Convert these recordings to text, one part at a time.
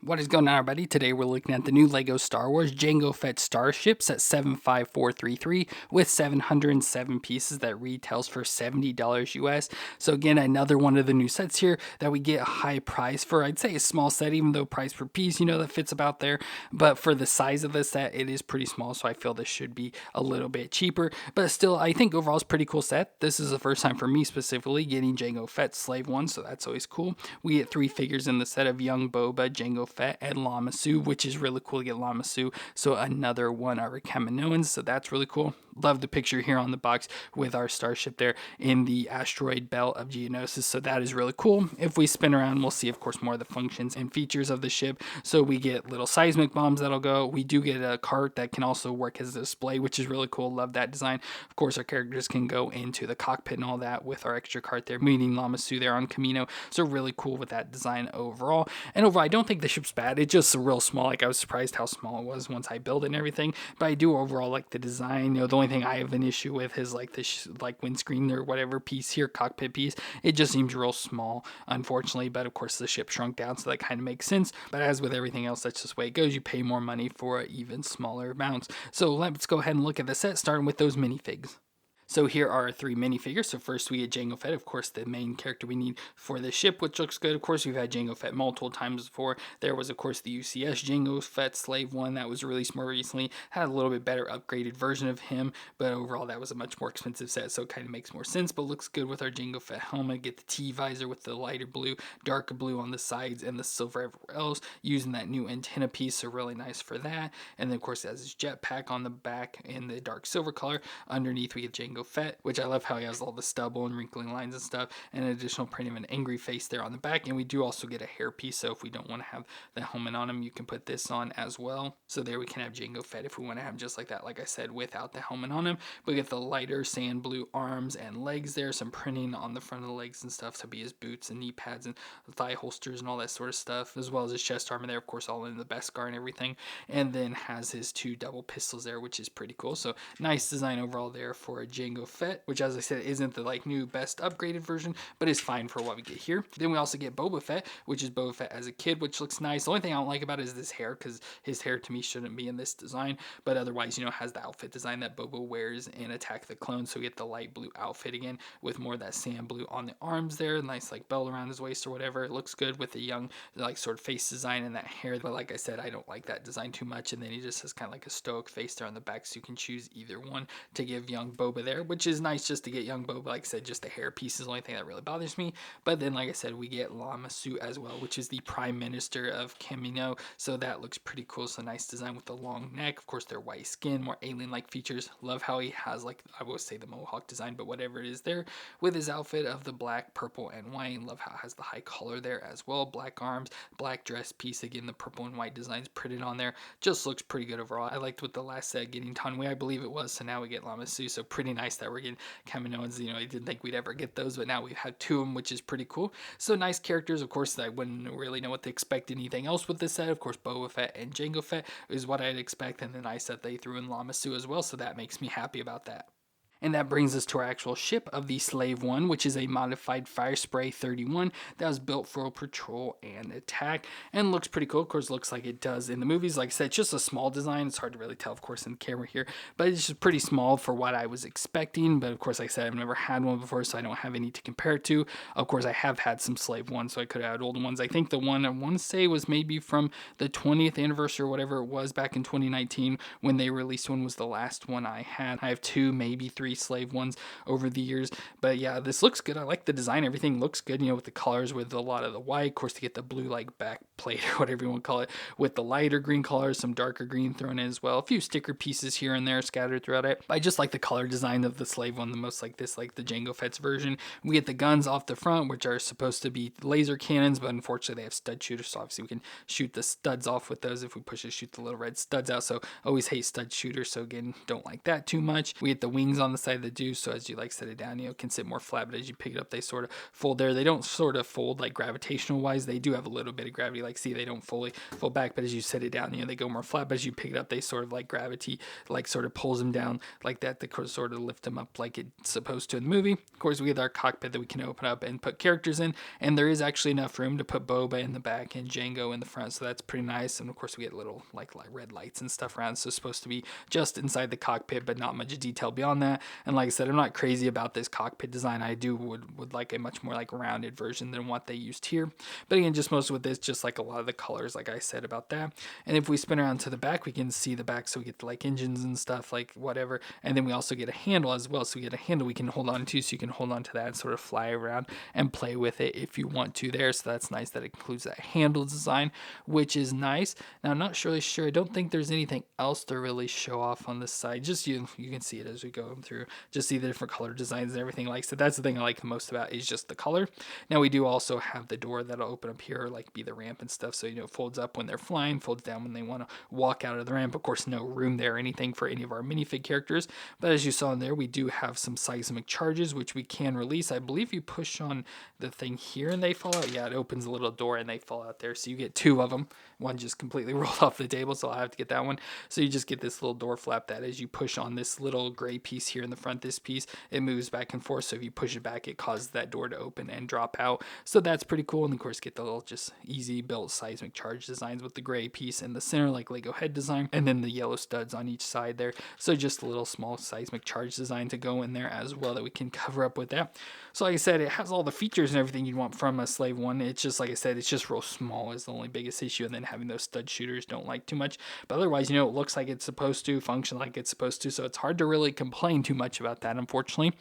What is going on, everybody? Today we're looking at the new LEGO Star Wars Jango Fett Starships at 75433 with 707 pieces that retails for $70 US. So again, another one of the new sets here that we get a high price for. I'd say a small set, even though price per piece, that fits about there. But for the size of the set, it is pretty small, so I feel this should be a little bit cheaper. But still, I think overall it's a pretty cool set. This is the first time for me specifically getting Jango Fett Slave 1, so that's always cool. We get 3 figures in the set of young Boba, Jango Fett, and Lama Su, which is really cool to get Lama Su. So another one of our Kaminoans, so that's really cool. Love the picture here on the box with our Starship there in the asteroid belt of Geonosis, so that is really cool. If we spin around, we'll see, of course, more of the functions and features of the ship. So we get little seismic bombs that'll go. We do get a cart that can also work as a display, which is really cool. Love that design. Of course, our characters can go into the cockpit and all that with our extra cart there, meeting Lama Su there on Kamino. So really cool with that design overall. And overall, I don't think the ship's bad. It's just real small. Like, I was surprised how small it was once I built it and everything. But I do overall like the design. The only thing I have an issue with is like this windscreen or whatever piece here, cockpit piece. It just seems real small, unfortunately. But of course, the ship shrunk down, so that kind of makes sense. But as with everything else, that's just the way it goes. You pay more money for even smaller amounts. So let's go ahead and look at the set, starting with those minifigs. So here are our 3 minifigures. So first we get Jango Fett, of course, the main character we need for the ship, which looks good. Of course, we've had Jango Fett multiple times before. There was, of course, the UCS Jango Fett Slave 1 that was released more recently. Had a little bit better upgraded version of him, but overall that was a much more expensive set, so it kind of makes more sense, but looks good with our Jango Fett helmet. Get the T-visor with the lighter blue, darker blue on the sides, and the silver everywhere else, using that new antenna piece, so really nice for that. And then, of course, it has his jetpack on the back in the dark silver color. Underneath, we get Jango Fett, which I love how he has all the stubble and wrinkling lines and stuff, and an additional print of an angry face there on the back. And we do also get a hair piece, so if we don't want to have the helmet on him, you can put this on as well. So there we can have Jango Fett if we want to have him just like that, like I said, without the helmet on him. But we get the lighter sand blue arms and legs there, some printing on the front of the legs and stuff to be his boots and knee pads and thigh holsters and all that sort of stuff, as well as his chest armor there, of course, all in the Beskar and everything. And then has his 2 double pistols there, which is pretty cool. So nice design overall there for a Jango Fett, which, as I said, isn't the new best upgraded version, but is fine for what we get here. Then we also get Boba Fett, which is Boba Fett as a kid, which looks nice. The only thing I don't like about it is this hair, because his hair to me shouldn't be in this design, but otherwise, has the outfit design that Boba wears in Attack the Clones. So we get the light blue outfit again with more of that sand blue on the arms there, nice belt around his waist or whatever. It looks good with the young sort of face design and that hair, but like I said, I don't like that design too much. And then he just has kind of a stoic face there on the back, so you can choose either one to give young Boba there, which is nice just to get young Boba. Like I said, just the hair piece is the only thing that really bothers me. But then, like I said, we get Lama Su as well, which is the Prime Minister of Kamino, so that looks pretty cool. So nice design with the long neck. Of course, their white skin, more alien-like features. Love how he has, I will say the mohawk design, but whatever it is there, with his outfit of the black, purple, and white. Love how it has the high collar there as well. Black arms, black dress piece. Again, the purple and white designs printed on there. Just looks pretty good overall. I liked with the last set getting Tanwi, I believe it was, so now we get Lama Su, so pretty nice that we're getting Kaminoans. I didn't think we'd ever get those, but now we've had 2 of them, which is pretty cool. So nice characters. Of course, I wouldn't really know what to expect anything else with this set. Of course, Boba Fett and Jango Fett is what I'd expect, and then I said they threw in Lama Su as well, so that makes me happy about that. And that brings us to our actual ship of the Slave 1, which is a modified Fire Spray 31 that was built for patrol and attack, and looks pretty cool. Of course, looks like it does in the movies. Like I said, it's just a small design. It's hard to really tell, of course, in the camera here, but it's just pretty small for what I was expecting. But of course, like I said, I've never had one before, so I don't have any to compare it to. Of course, I have had some Slave 1s, so I could have had older ones. I think the one I want to say was maybe from the 20th anniversary or whatever it was back in 2019 when they released one, was the last one I had. I have 2, maybe 3 Slave 1s over the years, but yeah, this looks good. I like the design. Everything looks good, with the colors, with a lot of the white, of course, to get the blue back plate or whatever you want to call it, with the lighter green colors, some darker green thrown in as well, a few sticker pieces here and there scattered throughout it. But I just like the color design of the Slave 1 the most, like this, like the Jango Fett's version. We get the guns off the front, which are supposed to be laser cannons, but unfortunately they have stud shooters, so obviously we can shoot the studs off with those if we push it, shoot the little red studs out. So always hate stud shooters, so again, don't like that too much. We get the wings on the side that do, so as you like set it down, it can sit more flat, but as you pick it up, they sort of fold there. They don't sort of fold like gravitational wise. They do have a little bit of gravity, like see, they don't fully fold back, but as you set it down, they go more flat, but as you pick it up, they sort of like gravity, like sort of pulls them down like that, to sort of lift them up like it's supposed to in the movie. Of course, we have our cockpit that we can open up and put characters in, and there is actually enough room to put Boba in the back and Jango in the front, so that's pretty nice. And of course, we get little like red lights and stuff around, so it's supposed to be just inside the cockpit, but not much detail beyond that. And like I said, I'm not crazy about this cockpit design. I would like a much more like rounded version than what they used here. But again, just most with this, just like a lot of the colors, like I said about that. And if we spin around to the back, we can see the back, so we get like engines and stuff, like whatever. And then we also get a handle as well, so we get a handle we can hold on to, so you can hold on to that and sort of fly around and play with it if you want to there. So that's nice that it includes that handle design, which is nice. Now I'm not really sure, I don't think there's anything else to really show off on this side. Just you can see it as we go through, just see the different color designs and everything like so. That's the thing I like the most about is just the color. Now we do also have the door that'll open up here, like be the ramp and stuff, so it folds up when they're flying, folds down when they want to walk out of the ramp. Of course, no room there or anything for any of our minifig characters, but as you saw in there, we do have some seismic charges which we can release. I believe you push on the thing here and they fall out. Yeah, it opens a little door and they fall out there, so you get two of them. One just completely rolled off the table, so I'll have to get that one. So you just get this little door flap that as you push on this little gray piece here in the front, this piece, it moves back and forth, so if you push it back, it causes that door to open and drop out. So that's pretty cool. And of course, get the little just easy built seismic charge designs with the gray piece in the center, like Lego head design, and then the yellow studs on each side there. So just a little small seismic charge design to go in there as well that we can cover up with that. So like I said, it has all the features and everything you'd want from a Slave 1. It's just, like I said, it's just real small is the only biggest issue, and then having those stud shooters don't like too much. But otherwise, it looks like it's supposed to, function like it's supposed to, so it's hard to really complain too much about that, unfortunately.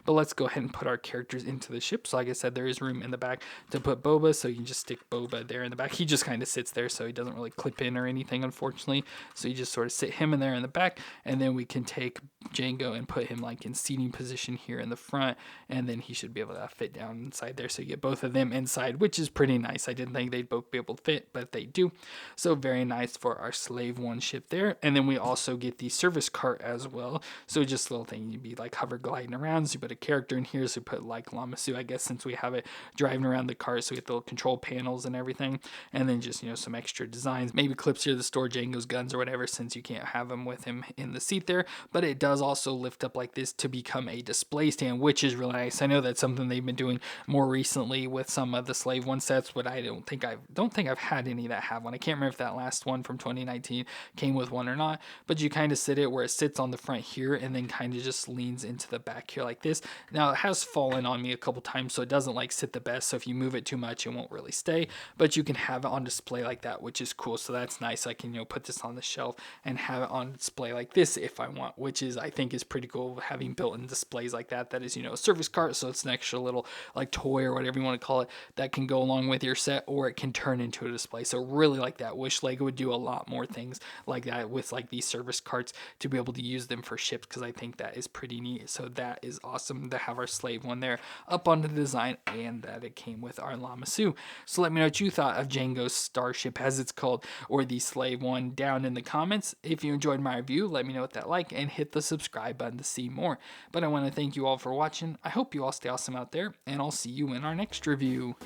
But let's go ahead and put our characters into the ship. So like I said, there is room in the back to put Boba, so you can just stick Boba there in the back. He just kind of sits there, so he doesn't really clip in or anything, unfortunately. So you just sort of sit him in there in the back, and then we can take Jango and put him like in seating position here in the front, and then he should be able to fit down inside there, so you get both of them inside, which is pretty nice. I didn't think they'd both be able to fit, but they do. So very nice for our Slave 1 ship there. And then we also get the service cart as well, so just a little thing, you'd be like hover gliding around, so you put a character in here, so put like Lama Su, I guess, since we have it driving around the cart, so we get the little control panels and everything, and then just some extra designs, maybe clips here to store Jango's guns or whatever, since you can't have them with him in the seat there. But it does also lift up like this to become a display stand, which is really nice. I know that's something they've been doing more recently with some of the Slave 1 sets, but I don't think I've had any that have one. I can't remember if that last one from 2019 came with one or not, but you kind of sit it where it sits on the front here and then kind of just leans into the back here like this. Now it has fallen on me a couple times, so it doesn't like sit the best, so if you move it too much it won't really stay, but you can have it on display like that, which is cool. So that's nice. I can put this on the shelf and have it on display like this if I want, which is, I think, is pretty cool, having built-in displays like that. That is a service cart, so it's an extra little like toy or whatever you want to call it that can go along with your set, or it can turn into a display. So really like that. Wish Lego would do a lot more things like that with like these service carts to be able to use them for ships, because I think that is pretty neat. So that is awesome to have our Slave 1 there up on the design, and that it came with our Lama Su. So let me know what you thought of Jango's Starship, as it's called, or the Slave 1 down in the comments. If you enjoyed my review, let me know with that like and hit the subscribe button to see more. But I want to thank you all for watching. I hope you all stay awesome out there, and I'll see you in our next review.